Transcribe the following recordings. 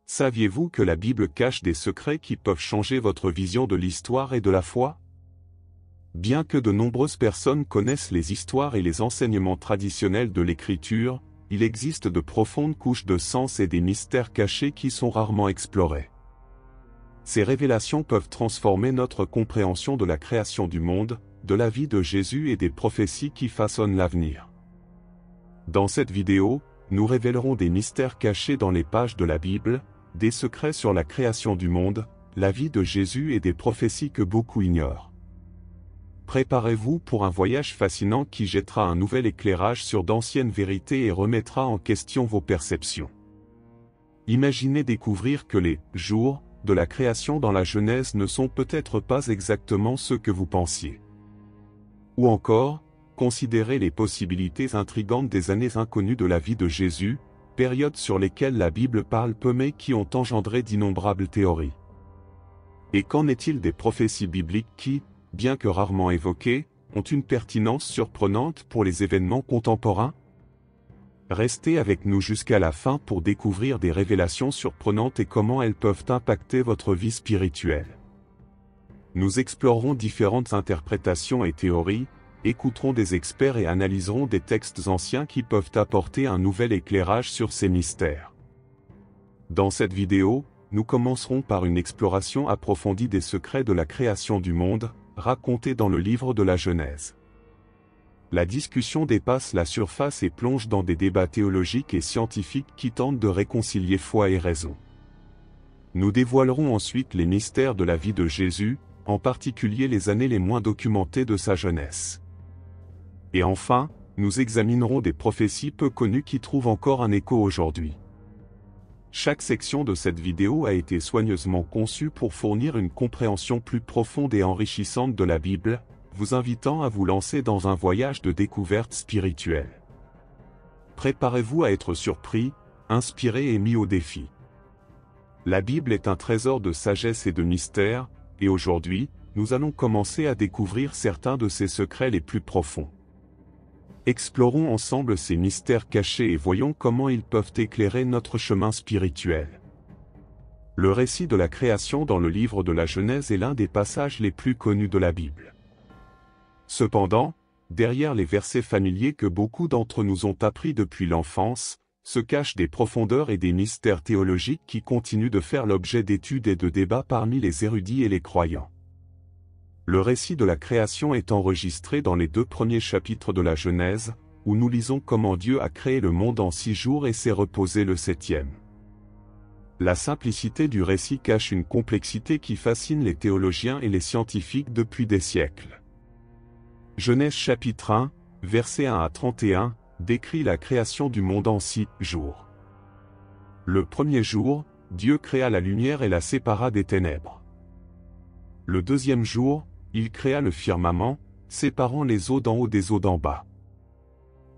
Saviez-vous que la Bible cache des secrets qui peuvent changer votre vision de l'histoire et de la foi? Bien que de nombreuses personnes connaissent les histoires et les enseignements traditionnels de l'Écriture, il existe de profondes couches de sens et des mystères cachés qui sont rarement explorés. Ces révélations peuvent transformer notre compréhension de la création du monde, de la vie de Jésus et des prophéties qui façonnent l'avenir. Dans cette vidéo, nous révélerons des mystères cachés dans les pages de la Bible, des secrets sur la création du monde, la vie de Jésus et des prophéties que beaucoup ignorent. Préparez-vous pour un voyage fascinant qui jettera un nouvel éclairage sur d'anciennes vérités et remettra en question vos perceptions. Imaginez découvrir que les « jours » de la création dans la Genèse ne sont peut-être pas exactement ceux que vous pensiez. Ou encore, considérez les possibilités intrigantes des années inconnues de la vie de Jésus, périodes sur lesquelles la Bible parle peu mais qui ont engendré d'innombrables théories. Et qu'en est-il des prophéties bibliques qui, bien que rarement évoquées, ont une pertinence surprenante pour les événements contemporains? Restez avec nous jusqu'à la fin pour découvrir des révélations surprenantes et comment elles peuvent impacter votre vie spirituelle. Nous explorerons différentes interprétations et théories, écouterons des experts et analyserons des textes anciens qui peuvent apporter un nouvel éclairage sur ces mystères. Dans cette vidéo, nous commencerons par une exploration approfondie des secrets de la création du monde, racontés dans le livre de la Genèse. La discussion dépasse la surface et plonge dans des débats théologiques et scientifiques qui tentent de réconcilier foi et raison. Nous dévoilerons ensuite les mystères de la vie de Jésus, en particulier les années les moins documentées de sa jeunesse. Et enfin, nous examinerons des prophéties peu connues qui trouvent encore un écho aujourd'hui. Chaque section de cette vidéo a été soigneusement conçue pour fournir une compréhension plus profonde et enrichissante de la Bible, vous invitant à vous lancer dans un voyage de découverte spirituelle. Préparez-vous à être surpris, inspiré et mis au défi. La Bible est un trésor de sagesse et de mystère, et aujourd'hui, nous allons commencer à découvrir certains de ses secrets les plus profonds. Explorons ensemble ces mystères cachés et voyons comment ils peuvent éclairer notre chemin spirituel. Le récit de la création dans le livre de la Genèse est l'un des passages les plus connus de la Bible. Cependant, derrière les versets familiers que beaucoup d'entre nous ont appris depuis l'enfance, se cachent des profondeurs et des mystères théologiques qui continuent de faire l'objet d'études et de débats parmi les érudits et les croyants. Le récit de la création est enregistré dans les 2 premiers chapitres de la Genèse, où nous lisons comment Dieu a créé le monde en 6 jours et s'est reposé le 7e. La simplicité du récit cache une complexité qui fascine les théologiens et les scientifiques depuis des siècles. Genèse chapitre 1, versets 1 à 31, décrit la création du monde en 6 jours. Le premier jour, Dieu créa la lumière et la sépara des ténèbres. Le deuxième jour, il créa le firmament, séparant les eaux d'en haut des eaux d'en bas.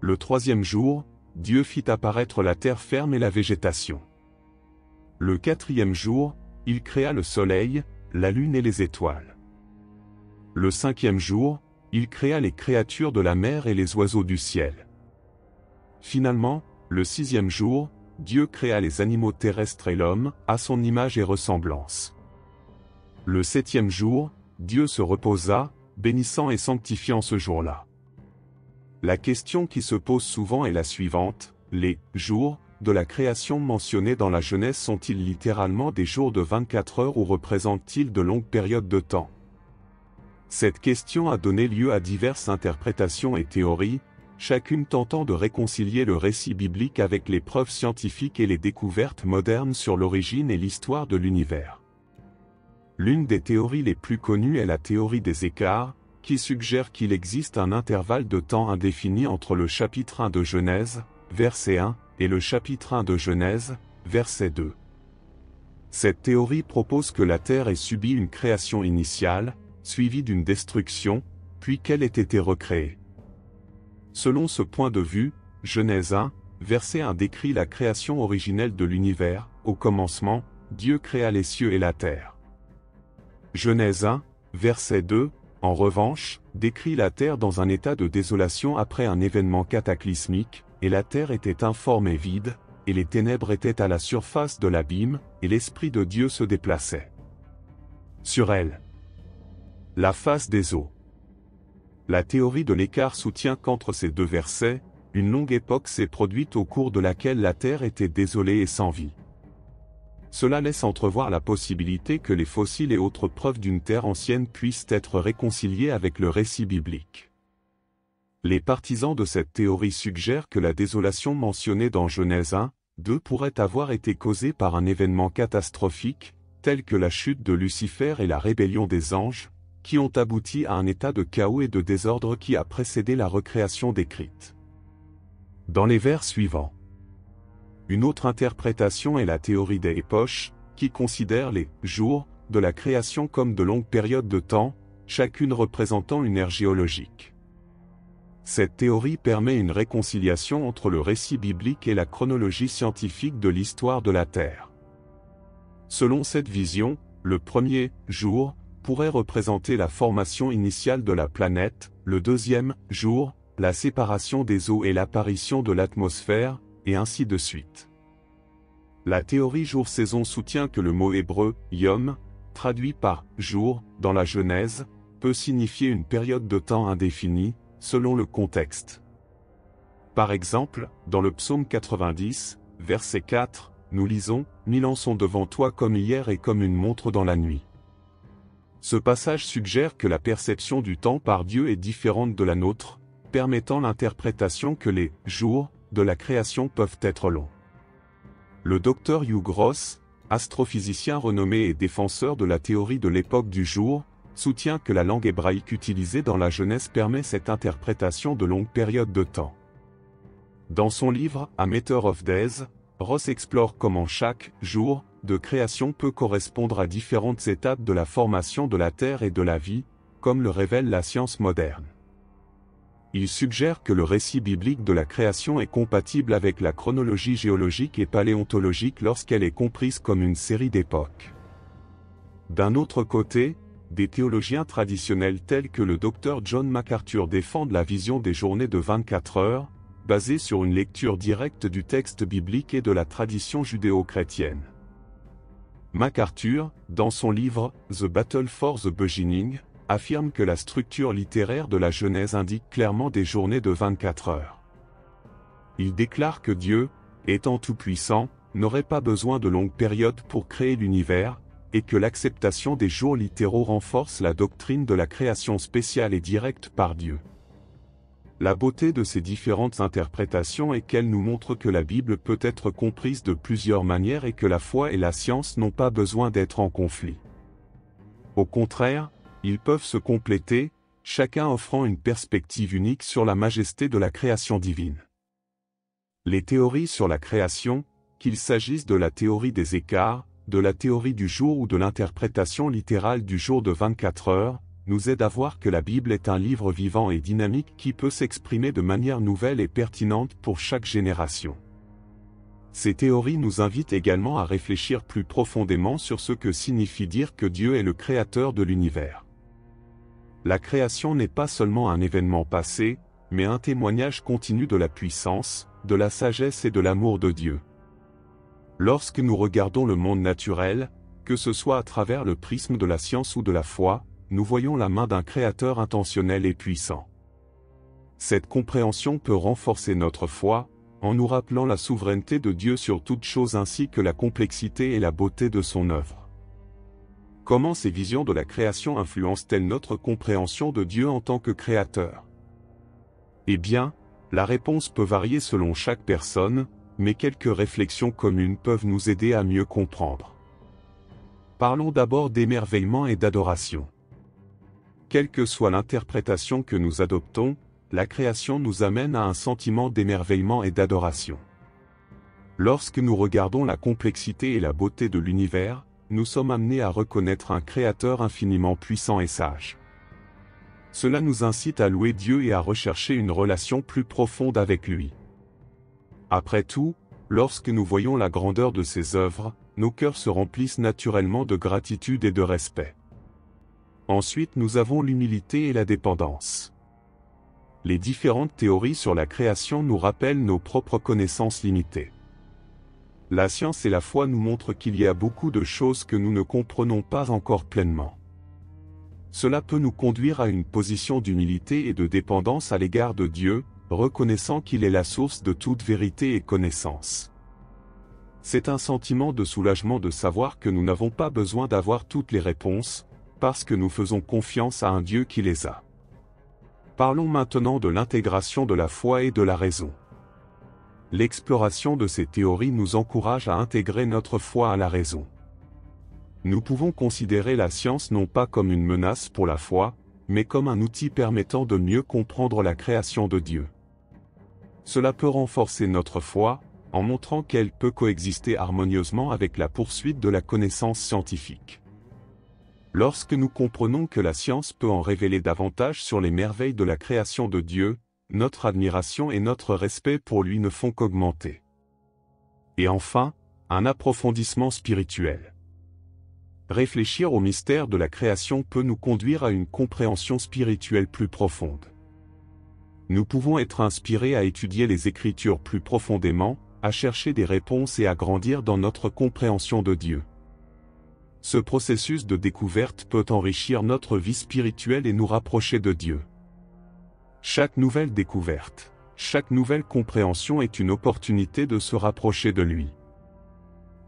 Le troisième jour, Dieu fit apparaître la terre ferme et la végétation. Le quatrième jour, il créa le soleil, la lune et les étoiles. Le cinquième jour, il créa les créatures de la mer et les oiseaux du ciel. Finalement, le 6e jour, Dieu créa les animaux terrestres et l'homme, à son image et ressemblance. Le 7e jour, Dieu se reposa, bénissant et sanctifiant ce jour-là. La question qui se pose souvent est la suivante: les « jours » de la création mentionnés dans la Genèse sont-ils littéralement des jours de 24 heures ou représentent-ils de longues périodes de temps? Cette question a donné lieu à diverses interprétations et théories, chacune tentant de réconcilier le récit biblique avec les preuves scientifiques et les découvertes modernes sur l'origine et l'histoire de l'univers. L'une des théories les plus connues est la théorie des écarts, qui suggère qu'il existe un intervalle de temps indéfini entre le chapitre 1 de Genèse, verset 1, et le chapitre 1 de Genèse, verset 2. Cette théorie propose que la Terre ait subi une création initiale, suivie d'une destruction, puis qu'elle ait été recréée. Selon ce point de vue, Genèse 1, verset 1 décrit la création originelle de l'univers. Au commencement, Dieu créa les cieux et la terre. Genèse 1, verset 2, en revanche, décrit la terre dans un état de désolation après un événement cataclysmique, et la terre était informe et vide, et les ténèbres étaient à la surface de l'abîme, et l'Esprit de Dieu se déplaçait sur elle. La face des eaux. La théorie de l'écart soutient qu'entre ces deux versets, une longue époque s'est produite au cours de laquelle la terre était désolée et sans vie. Cela laisse entrevoir la possibilité que les fossiles et autres preuves d'une terre ancienne puissent être réconciliées avec le récit biblique. Les partisans de cette théorie suggèrent que la désolation mentionnée dans Genèse 1, 2 pourrait avoir été causée par un événement catastrophique, tel que la chute de Lucifer et la rébellion des anges, qui ont abouti à un état de chaos et de désordre qui a précédé la recréation décrite. Dans les vers suivants, une autre interprétation est la théorie des époches, qui considère les jours de la création comme de longues périodes de temps, chacune représentant une ère géologique. Cette théorie permet une réconciliation entre le récit biblique et la chronologie scientifique de l'histoire de la Terre. Selon cette vision, le premier jour pourrait représenter la formation initiale de la planète, le deuxième jour, la séparation des eaux et l'apparition de l'atmosphère, et ainsi de suite. La théorie jour-saison soutient que le mot hébreu « yom », traduit par « jour » dans la Genèse, peut signifier une période de temps indéfinie, selon le contexte. Par exemple, dans le psaume 90, verset 4, nous lisons « 1000 ans sont devant toi comme hier et comme une montre dans la nuit ». Ce passage suggère que la perception du temps par Dieu est différente de la nôtre, permettant l'interprétation que les jours de la création peuvent être longs. Le docteur Hugh Gross, astrophysicien renommé et défenseur de la théorie de l'époque du jour, soutient que la langue hébraïque utilisée dans la Genèse permet cette interprétation de longues périodes de temps. Dans son livre « A Matter of Days », Ross explore comment chaque jour de création peut correspondre à différentes étapes de la formation de la Terre et de la vie, comme le révèle la science moderne. Il suggère que le récit biblique de la création est compatible avec la chronologie géologique et paléontologique lorsqu'elle est comprise comme une série d'époques. D'un autre côté, des théologiens traditionnels tels que le Dr John MacArthur défendent la vision des journées de 24 heures, basée sur une lecture directe du texte biblique et de la tradition judéo-chrétienne. MacArthur, dans son livre « The Battle for the Beginning », affirme que la structure littéraire de la Genèse indique clairement des journées de 24 heures. Il déclare que Dieu, étant tout-puissant, n'aurait pas besoin de longues périodes pour créer l'univers, et que l'acceptation des jours littéraux renforce la doctrine de la création spéciale et directe par Dieu. La beauté de ces différentes interprétations est qu'elles nous montrent que la Bible peut être comprise de plusieurs manières et que la foi et la science n'ont pas besoin d'être en conflit. Au contraire, ils peuvent se compléter, chacun offrant une perspective unique sur la majesté de la création divine. Les théories sur la création, qu'il s'agisse de la théorie des écarts, de la théorie du jour ou de l'interprétation littérale du jour de 24 heures, nous aident à voir que la Bible est un livre vivant et dynamique qui peut s'exprimer de manière nouvelle et pertinente pour chaque génération. Ces théories nous invitent également à réfléchir plus profondément sur ce que signifie dire que Dieu est le créateur de l'univers. La création n'est pas seulement un événement passé, mais un témoignage continu de la puissance, de la sagesse et de l'amour de Dieu. Lorsque nous regardons le monde naturel, que ce soit à travers le prisme de la science ou de la foi, nous voyons la main d'un créateur intentionnel et puissant. Cette compréhension peut renforcer notre foi, en nous rappelant la souveraineté de Dieu sur toute chose ainsi que la complexité et la beauté de son œuvre. Comment ces visions de la création influencent-elles notre compréhension de Dieu en tant que créateur? Eh bien, la réponse peut varier selon chaque personne, mais quelques réflexions communes peuvent nous aider à mieux comprendre. Parlons d'abord d'émerveillement et d'adoration. Quelle que soit l'interprétation que nous adoptons, la création nous amène à un sentiment d'émerveillement et d'adoration. Lorsque nous regardons la complexité et la beauté de l'univers, nous sommes amenés à reconnaître un Créateur infiniment puissant et sage. Cela nous incite à louer Dieu et à rechercher une relation plus profonde avec lui. Après tout, lorsque nous voyons la grandeur de ses œuvres, nos cœurs se remplissent naturellement de gratitude et de respect. Ensuite, nous avons l'humilité et la dépendance. Les différentes théories sur la création nous rappellent nos propres connaissances limitées. La science et la foi nous montrent qu'il y a beaucoup de choses que nous ne comprenons pas encore pleinement. Cela peut nous conduire à une position d'humilité et de dépendance à l'égard de Dieu, reconnaissant qu'il est la source de toute vérité et connaissance. C'est un sentiment de soulagement de savoir que nous n'avons pas besoin d'avoir toutes les réponses, parce que nous faisons confiance à un Dieu qui les a. Parlons maintenant de l'intégration de la foi et de la raison. L'exploration de ces théories nous encourage à intégrer notre foi à la raison. Nous pouvons considérer la science non pas comme une menace pour la foi, mais comme un outil permettant de mieux comprendre la création de Dieu. Cela peut renforcer notre foi, en montrant qu'elle peut coexister harmonieusement avec la poursuite de la connaissance scientifique. Lorsque nous comprenons que la science peut en révéler davantage sur les merveilles de la création de Dieu, notre admiration et notre respect pour lui ne font qu'augmenter. Et enfin, un approfondissement spirituel. Réfléchir au mystère de la création peut nous conduire à une compréhension spirituelle plus profonde. Nous pouvons être inspirés à étudier les Écritures plus profondément, à chercher des réponses et à grandir dans notre compréhension de Dieu. Ce processus de découverte peut enrichir notre vie spirituelle et nous rapprocher de Dieu. Chaque nouvelle découverte, chaque nouvelle compréhension est une opportunité de se rapprocher de lui.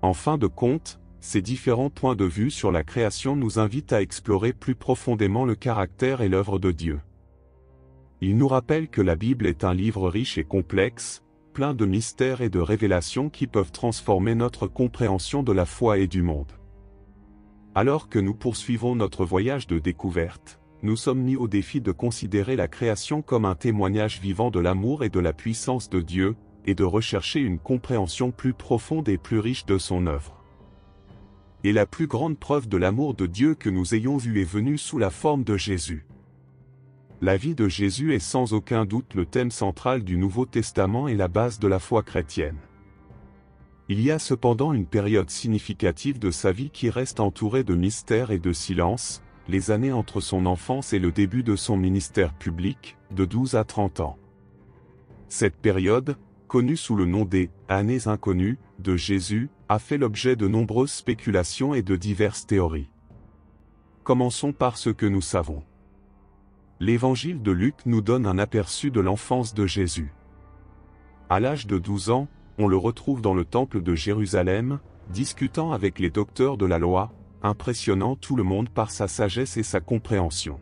En fin de compte, ces différents points de vue sur la création nous invitent à explorer plus profondément le caractère et l'œuvre de Dieu. Ils nous rappellent que la Bible est un livre riche et complexe, plein de mystères et de révélations qui peuvent transformer notre compréhension de la foi et du monde. Alors que nous poursuivons notre voyage de découverte, nous sommes mis au défi de considérer la création comme un témoignage vivant de l'amour et de la puissance de Dieu, et de rechercher une compréhension plus profonde et plus riche de son œuvre. Et la plus grande preuve de l'amour de Dieu que nous ayons vu est venue sous la forme de Jésus. La vie de Jésus est sans aucun doute le thème central du Nouveau Testament et la base de la foi chrétienne. Il y a cependant une période significative de sa vie qui reste entourée de mystères et de silence, les années entre son enfance et le début de son ministère public, de 12 à 30 ans. Cette période, connue sous le nom des « années inconnues » de Jésus, a fait l'objet de nombreuses spéculations et de diverses théories. Commençons par ce que nous savons. L'évangile de Luc nous donne un aperçu de l'enfance de Jésus. À l'âge de 12 ans, on le retrouve dans le temple de Jérusalem, discutant avec les docteurs de la loi, impressionnant tout le monde par sa sagesse et sa compréhension.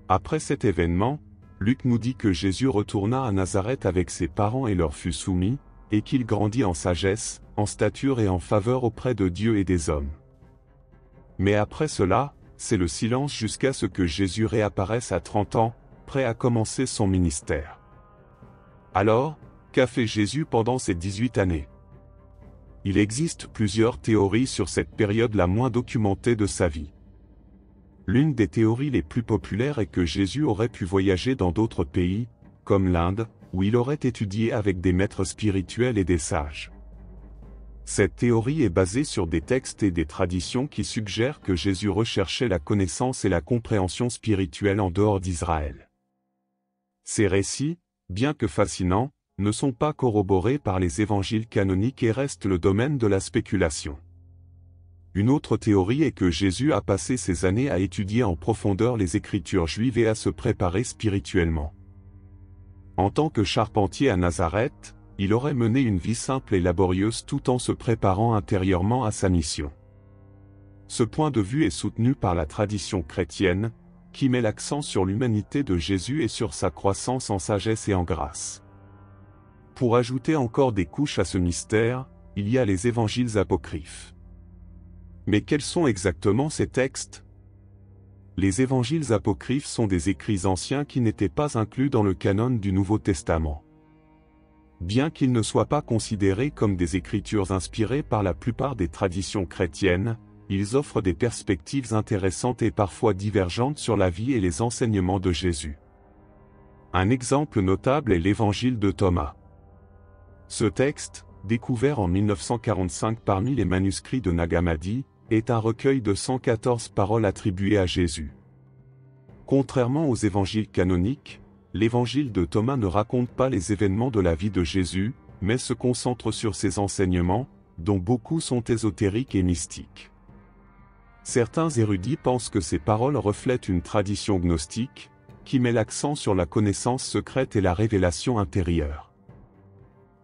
Après cet événement, Luc nous dit que Jésus retourna à Nazareth avec ses parents et leur fut soumis, et qu'il grandit en sagesse, en stature et en faveur auprès de Dieu et des hommes. Mais après cela, c'est le silence jusqu'à ce que Jésus réapparaisse à 30 ans, prêt à commencer son ministère. Alors, qu'a fait Jésus pendant ces 18 années? Il existe plusieurs théories sur cette période la moins documentée de sa vie. L'une des théories les plus populaires est que Jésus aurait pu voyager dans d'autres pays, comme l'Inde, où il aurait étudié avec des maîtres spirituels et des sages. Cette théorie est basée sur des textes et des traditions qui suggèrent que Jésus recherchait la connaissance et la compréhension spirituelle en dehors d'Israël. Ces récits, bien que fascinants, ne sont pas corroborés par les évangiles canoniques et restent le domaine de la spéculation. Une autre théorie est que Jésus a passé ses années à étudier en profondeur les Écritures juives et à se préparer spirituellement. En tant que charpentier à Nazareth, il aurait mené une vie simple et laborieuse tout en se préparant intérieurement à sa mission. Ce point de vue est soutenu par la tradition chrétienne, qui met l'accent sur l'humanité de Jésus et sur sa croissance en sagesse et en grâce. Pour ajouter encore des couches à ce mystère, il y a les évangiles apocryphes. Mais quels sont exactement ces textes? Les évangiles apocryphes sont des écrits anciens qui n'étaient pas inclus dans le canon du Nouveau Testament. Bien qu'ils ne soient pas considérés comme des écritures inspirées par la plupart des traditions chrétiennes, ils offrent des perspectives intéressantes et parfois divergentes sur la vie et les enseignements de Jésus. Un exemple notable est l'évangile de Thomas. Ce texte, découvert en 1945 parmi les manuscrits de Nag Hammadi, est un recueil de 114 paroles attribuées à Jésus. Contrairement aux évangiles canoniques, l'évangile de Thomas ne raconte pas les événements de la vie de Jésus, mais se concentre sur ses enseignements, dont beaucoup sont ésotériques et mystiques. Certains érudits pensent que ces paroles reflètent une tradition gnostique, qui met l'accent sur la connaissance secrète et la révélation intérieure.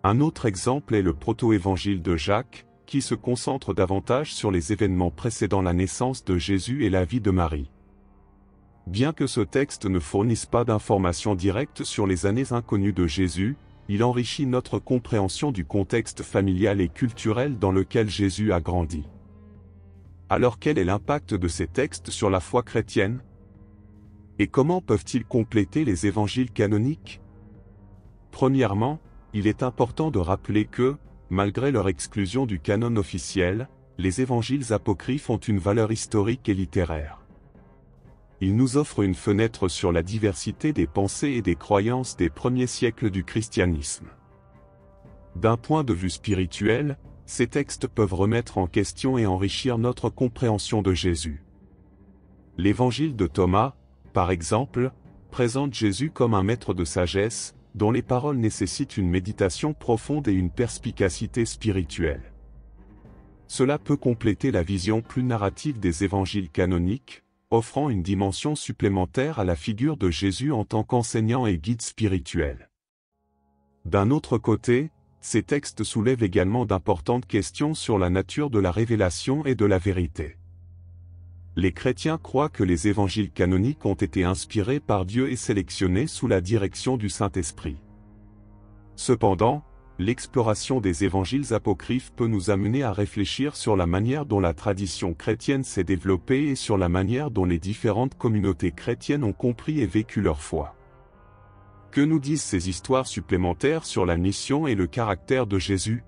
Un autre exemple est le proto-évangile de Jacques, qui se concentre davantage sur les événements précédant la naissance de Jésus et la vie de Marie. Bien que ce texte ne fournisse pas d'informations directes sur les années inconnues de Jésus, il enrichit notre compréhension du contexte familial et culturel dans lequel Jésus a grandi. Alors quel est l'impact de ces textes sur la foi chrétienne? Et comment peuvent-ils compléter les évangiles canoniques? Premièrement, il est important de rappeler que, malgré leur exclusion du canon officiel, les évangiles apocryphes ont une valeur historique et littéraire. Ils nous offrent une fenêtre sur la diversité des pensées et des croyances des premiers siècles du christianisme. D'un point de vue spirituel, ces textes peuvent remettre en question et enrichir notre compréhension de Jésus. L'évangile de Thomas, par exemple, présente Jésus comme un maître de sagesse, dont les paroles nécessitent une méditation profonde et une perspicacité spirituelle. Cela peut compléter la vision plus narrative des évangiles canoniques, offrant une dimension supplémentaire à la figure de Jésus en tant qu'enseignant et guide spirituel. D'un autre côté, ces textes soulèvent également d'importantes questions sur la nature de la révélation et de la vérité. Les chrétiens croient que les évangiles canoniques ont été inspirés par Dieu et sélectionnés sous la direction du Saint-Esprit. Cependant, l'exploration des évangiles apocryphes peut nous amener à réfléchir sur la manière dont la tradition chrétienne s'est développée et sur la manière dont les différentes communautés chrétiennes ont compris et vécu leur foi. Que nous disent ces histoires supplémentaires sur la mission et le caractère de Jésus?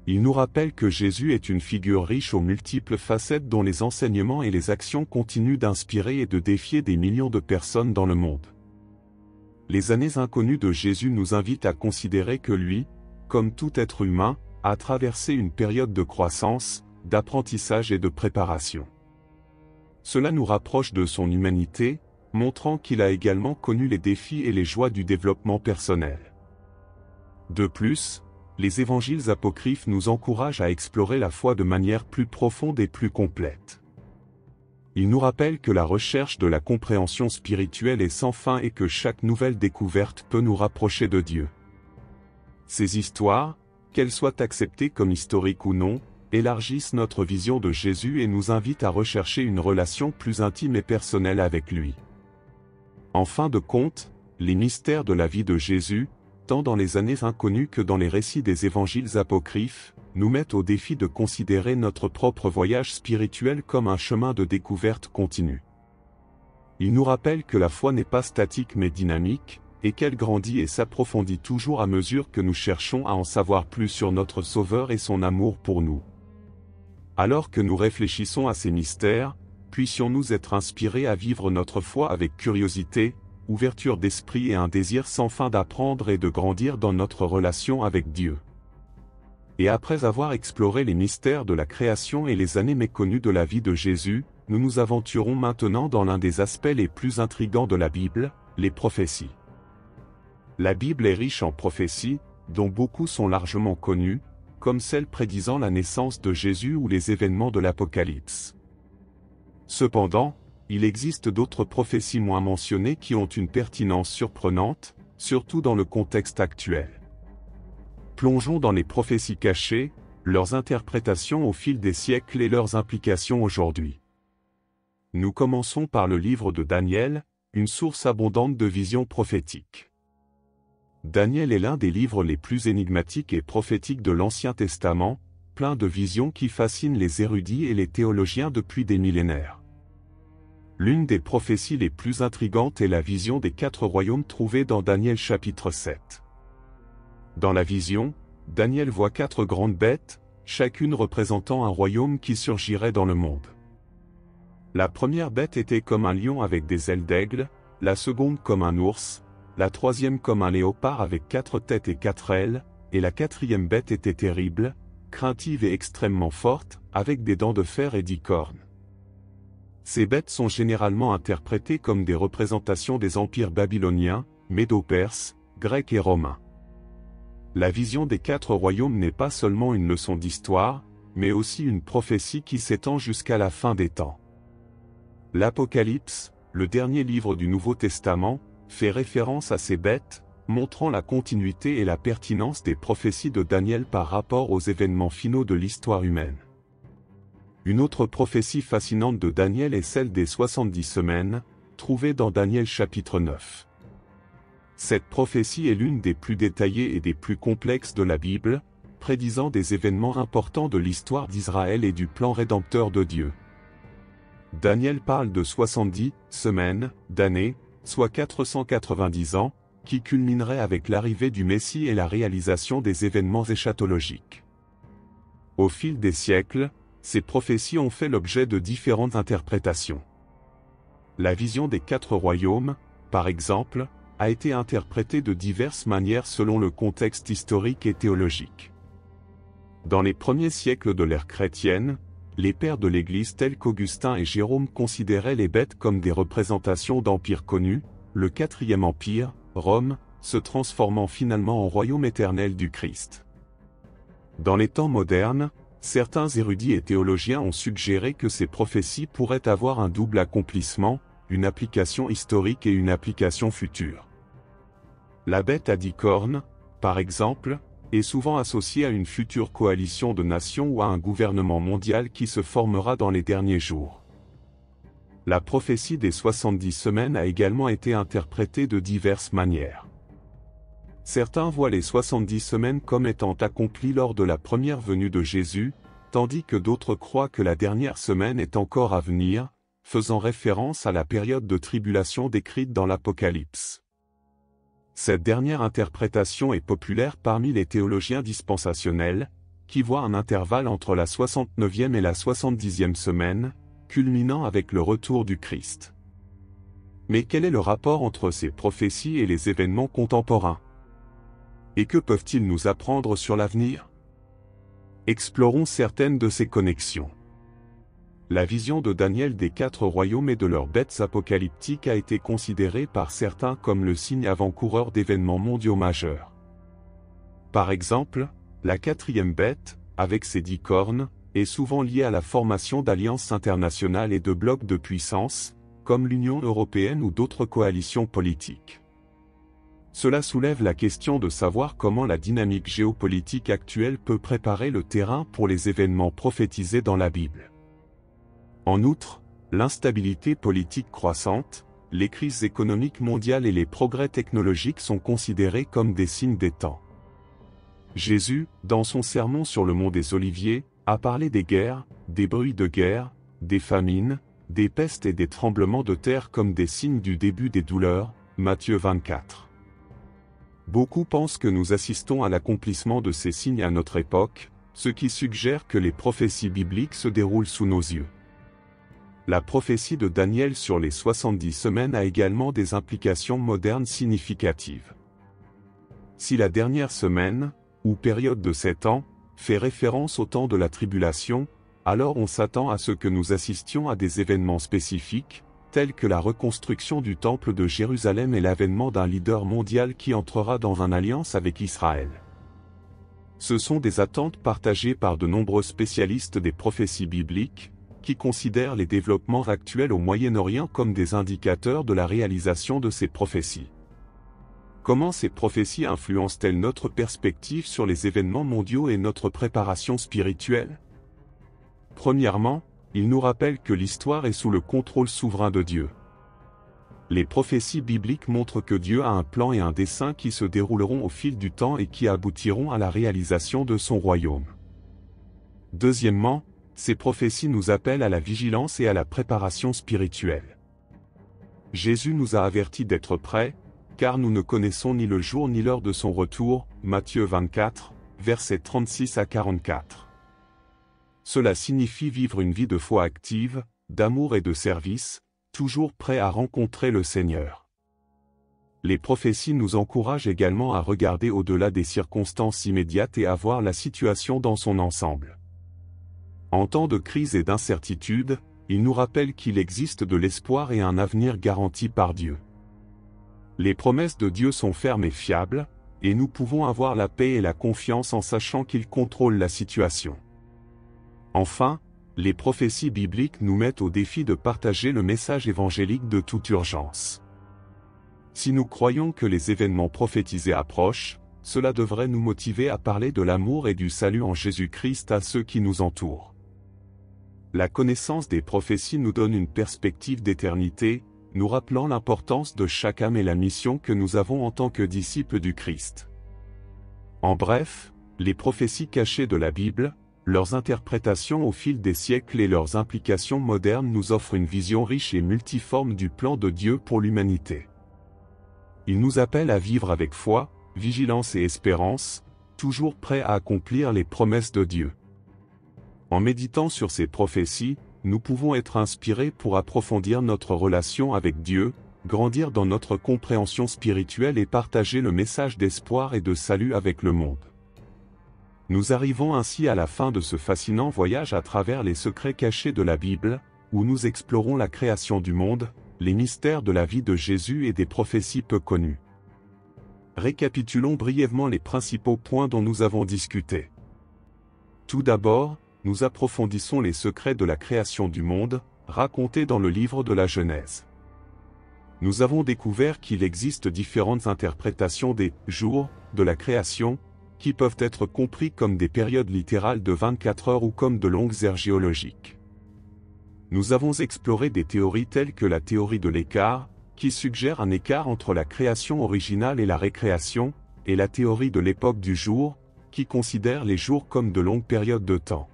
Ils nous rappellent que Jésus est une figure riche aux multiples facettes dont les enseignements et les actions continuent d'inspirer et de défier des millions de personnes dans le monde. Les années inconnues de Jésus nous invitent à considérer que lui, comme tout être humain, a traversé une période de croissance, d'apprentissage et de préparation. Cela nous rapproche de son humanité, montrant qu'il a également connu les défis et les joies du développement personnel. De plus, les évangiles apocryphes nous encouragent à explorer la foi de manière plus profonde et plus complète. Ils nous rappellent que la recherche de la compréhension spirituelle est sans fin et que chaque nouvelle découverte peut nous rapprocher de Dieu. Ces histoires, qu'elles soient acceptées comme historiques ou non, élargissent notre vision de Jésus et nous invitent à rechercher une relation plus intime et personnelle avec lui. En fin de compte, les mystères de la vie de Jésus, tant dans les années inconnues que dans les récits des évangiles apocryphes, nous mettent au défi de considérer notre propre voyage spirituel comme un chemin de découverte continue. Ils nous rappellent que la foi n'est pas statique mais dynamique, et qu'elle grandit et s'approfondit toujours à mesure que nous cherchons à en savoir plus sur notre Sauveur et son amour pour nous. Alors que nous réfléchissons à ces mystères, puissions-nous être inspirés à vivre notre foi avec curiosité, ouverture d'esprit et un désir sans fin d'apprendre et de grandir dans notre relation avec Dieu. Et après avoir exploré les mystères de la création et les années méconnues de la vie de Jésus, nous nous aventurons maintenant dans l'un des aspects les plus intrigants de la Bible, les prophéties. La Bible est riche en prophéties, dont beaucoup sont largement connues, comme celles prédisant la naissance de Jésus ou les événements de l'Apocalypse. Cependant, il existe d'autres prophéties moins mentionnées qui ont une pertinence surprenante, surtout dans le contexte actuel. Plongeons dans les prophéties cachées, leurs interprétations au fil des siècles et leurs implications aujourd'hui. Nous commençons par le livre de Daniel, une source abondante de visions prophétiques. Daniel est l'un des livres les plus énigmatiques et prophétiques de l'Ancien Testament, plein de visions qui fascinent les érudits et les théologiens depuis des millénaires. L'une des prophéties les plus intrigantes est la vision des 4 royaumes trouvée dans Daniel chapitre 7. Dans la vision, Daniel voit 4 grandes bêtes, chacune représentant un royaume qui surgirait dans le monde. La première bête était comme un lion avec des ailes d'aigle, la seconde comme un ours, la troisième comme un léopard avec 4 têtes et 4 ailes, et la quatrième bête était terrible, craintive et extrêmement forte, avec des dents de fer et 10 cornes. Ces bêtes sont généralement interprétées comme des représentations des empires babyloniens, médo-perses, grecs et romains. La vision des 4 royaumes n'est pas seulement une leçon d'histoire, mais aussi une prophétie qui s'étend jusqu'à la fin des temps. L'Apocalypse, le dernier livre du Nouveau Testament, fait référence à ces bêtes, montrant la continuité et la pertinence des prophéties de Daniel par rapport aux événements finaux de l'histoire humaine. Une autre prophétie fascinante de Daniel est celle des 70 semaines, trouvée dans Daniel chapitre 9. Cette prophétie est l'une des plus détaillées et des plus complexes de la Bible, prédisant des événements importants de l'histoire d'Israël et du plan rédempteur de Dieu. Daniel parle de 70 semaines, d'années, soit 490 ans, qui culmineraient avec l'arrivée du Messie et la réalisation des événements eschatologiques. Au fil des siècles, ces prophéties ont fait l'objet de différentes interprétations. La vision des 4 royaumes, par exemple, a été interprétée de diverses manières selon le contexte historique et théologique. Dans les premiers siècles de l'ère chrétienne, les pères de l'Église tels qu'Augustin et Jérôme considéraient les bêtes comme des représentations d'empires connus, le 4e empire, Rome, se transformant finalement en royaume éternel du Christ. Dans les temps modernes, certains érudits et théologiens ont suggéré que ces prophéties pourraient avoir un double accomplissement, une application historique et une application future. La bête à 10 cornes, par exemple, est souvent associée à une future coalition de nations ou à un gouvernement mondial qui se formera dans les derniers jours. La prophétie des 70 semaines a également été interprétée de diverses manières. Certains voient les 70 semaines comme étant accomplies lors de la première venue de Jésus, tandis que d'autres croient que la dernière semaine est encore à venir, faisant référence à la période de tribulation décrite dans l'Apocalypse. Cette dernière interprétation est populaire parmi les théologiens dispensationels, qui voient un intervalle entre la 69e et la 70e semaine, culminant avec le retour du Christ. Mais quel est le rapport entre ces prophéties et les événements contemporains? Et que peuvent-ils nous apprendre sur l'avenir? Explorons certaines de ces connexions. La vision de Daniel des 4 royaumes et de leurs bêtes apocalyptiques a été considérée par certains comme le signe avant-coureur d'événements mondiaux majeurs. Par exemple, la 4e bête, avec ses 10 cornes, est souvent liée à la formation d'alliances internationales et de blocs de puissance, comme l'Union européenne ou d'autres coalitions politiques. Cela soulève la question de savoir comment la dynamique géopolitique actuelle peut préparer le terrain pour les événements prophétisés dans la Bible. En outre, l'instabilité politique croissante, les crises économiques mondiales et les progrès technologiques sont considérés comme des signes des temps. Jésus, dans son sermon sur le mont des Oliviers, a parlé des guerres, des bruits de guerre, des famines, des pestes et des tremblements de terre comme des signes du début des douleurs, Matthieu 24. Beaucoup pensent que nous assistons à l'accomplissement de ces signes à notre époque, ce qui suggère que les prophéties bibliques se déroulent sous nos yeux. La prophétie de Daniel sur les 70 semaines a également des implications modernes significatives. Si la dernière semaine, ou période de 7 ans, fait référence au temps de la tribulation, alors on s'attend à ce que nous assistions à des événements spécifiques, tels que la reconstruction du temple de Jérusalem et l'avènement d'un leader mondial qui entrera dans une alliance avec Israël. Ce sont des attentes partagées par de nombreux spécialistes des prophéties bibliques, qui considèrent les développements actuels au Moyen-Orient comme des indicateurs de la réalisation de ces prophéties. Comment ces prophéties influencent-elles notre perspective sur les événements mondiaux et notre préparation spirituelle? Premièrement, ils nous rappellent que l'histoire est sous le contrôle souverain de Dieu. Les prophéties bibliques montrent que Dieu a un plan et un dessein qui se dérouleront au fil du temps et qui aboutiront à la réalisation de son royaume. Deuxièmement, ces prophéties nous appellent à la vigilance et à la préparation spirituelle. Jésus nous a avertis d'être prêts, car nous ne connaissons ni le jour ni l'heure de son retour, Matthieu 24, versets 36 à 44. Cela signifie vivre une vie de foi active, d'amour et de service, toujours prêt à rencontrer le Seigneur. Les prophéties nous encouragent également à regarder au-delà des circonstances immédiates et à voir la situation dans son ensemble. En temps de crise et d'incertitude, il nous rappelle qu'il existe de l'espoir et un avenir garanti par Dieu. Les promesses de Dieu sont fermes et fiables, et nous pouvons avoir la paix et la confiance en sachant qu'il contrôle la situation. Enfin, les prophéties bibliques nous mettent au défi de partager le message évangélique de toute urgence. Si nous croyons que les événements prophétisés approchent, cela devrait nous motiver à parler de l'amour et du salut en Jésus-Christ à ceux qui nous entourent. La connaissance des prophéties nous donne une perspective d'éternité, nous rappelant l'importance de chaque âme et la mission que nous avons en tant que disciples du Christ. En bref, les prophéties cachées de la Bible, leurs interprétations au fil des siècles et leurs implications modernes nous offrent une vision riche et multiforme du plan de Dieu pour l'humanité. Il nous appelle à vivre avec foi, vigilance et espérance, toujours prêts à accomplir les promesses de Dieu. En méditant sur ces prophéties, nous pouvons être inspirés pour approfondir notre relation avec Dieu, grandir dans notre compréhension spirituelle et partager le message d'espoir et de salut avec le monde. Nous arrivons ainsi à la fin de ce fascinant voyage à travers les secrets cachés de la Bible, où nous explorons la création du monde, les mystères de la vie de Jésus et des prophéties peu connues. Récapitulons brièvement les principaux points dont nous avons discuté. Tout d'abord, nous approfondissons les secrets de la création du monde, racontés dans le livre de la Genèse. Nous avons découvert qu'il existe différentes interprétations des « jours » de la création, qui peuvent être compris comme des périodes littérales de 24 heures ou comme de longues ères géologiques. Nous avons exploré des théories telles que la théorie de l'écart, qui suggère un écart entre la création originale et la récréation, et la théorie de l'époque du jour, qui considère les jours comme de longues périodes de temps.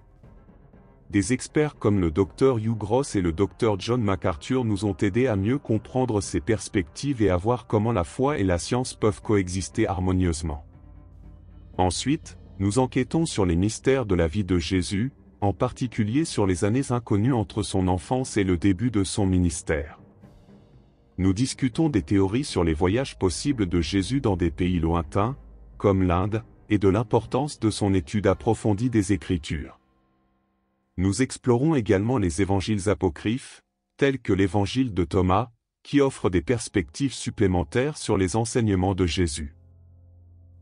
Des experts comme le Dr Hugh Gross et le Dr John MacArthur nous ont aidés à mieux comprendre ces perspectives et à voir comment la foi et la science peuvent coexister harmonieusement. Ensuite, nous enquêtons sur les mystères de la vie de Jésus, en particulier sur les années inconnues entre son enfance et le début de son ministère. Nous discutons des théories sur les voyages possibles de Jésus dans des pays lointains, comme l'Inde, et de l'importance de son étude approfondie des Écritures. Nous explorons également les évangiles apocryphes, tels que l'évangile de Thomas, qui offre des perspectives supplémentaires sur les enseignements de Jésus.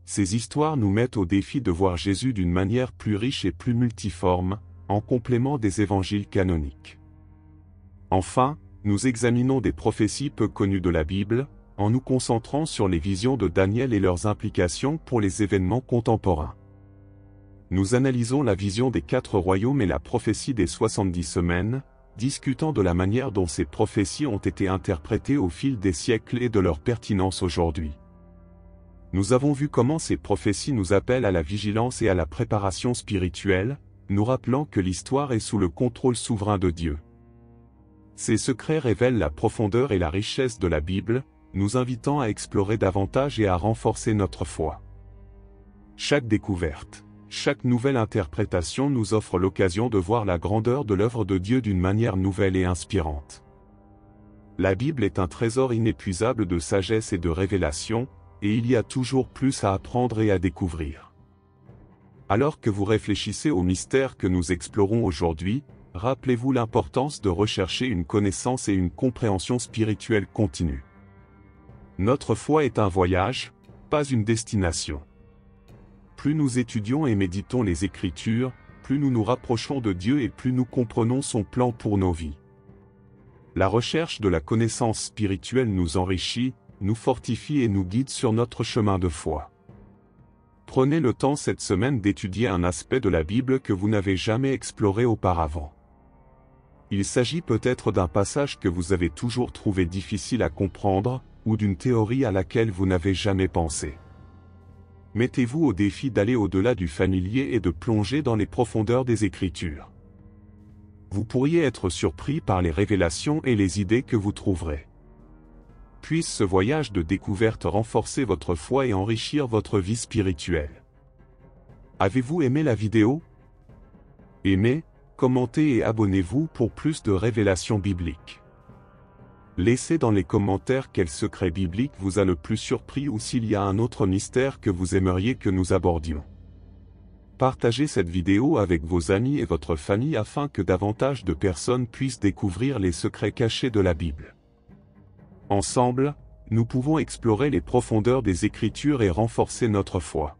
Ces histoires nous mettent au défi de voir Jésus d'une manière plus riche et plus multiforme, en complément des évangiles canoniques. Enfin, nous examinons des prophéties peu connues de la Bible, en nous concentrant sur les visions de Daniel et leurs implications pour les événements contemporains. Nous analysons la vision des 4 royaumes et la prophétie des 70 semaines, discutant de la manière dont ces prophéties ont été interprétées au fil des siècles et de leur pertinence aujourd'hui. Nous avons vu comment ces prophéties nous appellent à la vigilance et à la préparation spirituelle, nous rappelant que l'histoire est sous le contrôle souverain de Dieu. Ces secrets révèlent la profondeur et la richesse de la Bible, nous invitant à explorer davantage et à renforcer notre foi. Chaque découverte, chaque nouvelle interprétation nous offre l'occasion de voir la grandeur de l'œuvre de Dieu d'une manière nouvelle et inspirante. La Bible est un trésor inépuisable de sagesse et de révélation, et il y a toujours plus à apprendre et à découvrir. Alors que vous réfléchissez aux mystères que nous explorons aujourd'hui, rappelez-vous l'importance de rechercher une connaissance et une compréhension spirituelle continue. Notre foi est un voyage, pas une destination. Plus nous étudions et méditons les Écritures, plus nous nous rapprochons de Dieu et plus nous comprenons son plan pour nos vies. La recherche de la connaissance spirituelle nous enrichit, nous fortifie et nous guide sur notre chemin de foi. Prenez le temps cette semaine d'étudier un aspect de la Bible que vous n'avez jamais exploré auparavant. Il s'agit peut-être d'un passage que vous avez toujours trouvé difficile à comprendre, ou d'une théorie à laquelle vous n'avez jamais pensé. Mettez-vous au défi d'aller au-delà du familier et de plonger dans les profondeurs des Écritures. Vous pourriez être surpris par les révélations et les idées que vous trouverez. Puisse ce voyage de découverte renforcer votre foi et enrichir votre vie spirituelle. Avez-vous aimé la vidéo? Aimez, commentez et abonnez-vous pour plus de révélations bibliques. Laissez dans les commentaires quel secret biblique vous a le plus surpris ou s'il y a un autre mystère que vous aimeriez que nous abordions. Partagez cette vidéo avec vos amis et votre famille afin que davantage de personnes puissent découvrir les secrets cachés de la Bible. Ensemble, nous pouvons explorer les profondeurs des Écritures et renforcer notre foi.